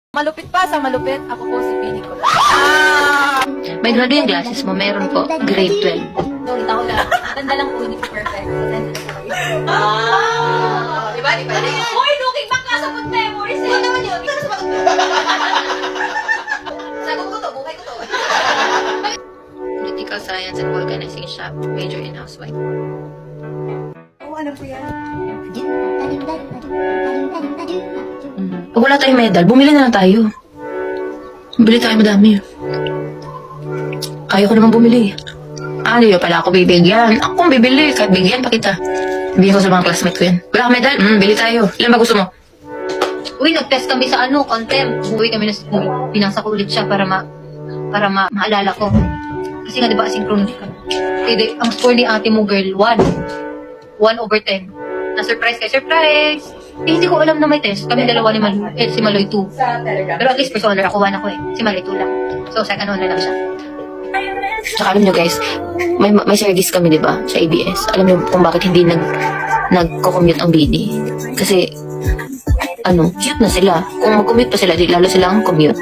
Malupit pa sa malupit, ako po si Pini ko. May grado yung glasses mo, meron po, grade 12. Noong tao lang. Tanda lang po, hindi ko perfect. Diba? Uy, looking back ka sa good memories. Ano naman yun? Ito na sumagot ko. Sagot ko to, buhay ko to. Political Science and Organization, major in housewife. Oo, ano po yan? Pag wala tayong medal, bumili na lang tayo. Bumili tayo madami. Kaya ko naman bumili. Ano yun pala ako bibigyan? Ako bibili, kahit bigyan pa kita. Bigyan ko sa mga classmate ko yan. Wala ka medal? Bili tayo. Ilan ba gusto mo? Uy, nag-test kami sa content. Uwi kami na school. Pinasa ko ulit siya para maalala ko. Kasi nga diba asynchronous ka. Kaya ang score ni ate mo girl, 1. 1/10. Na-surprise kay surprise. Eh, hindi ko alam na may test. Kami dalawa ni Maloy. Si Maloy 2. Sa Telegram. Pero at least first honor, ako 1 ako eh. Si Maloy 2 lang. So, second honor lang siya. Tsaka alam nyo guys, may service kami diba sa ABS. Alam nyo kung bakit hindi nagko-commute ang BD. Kasi, cute na sila. Kung mag-commute pa sila, di lalo silang commute.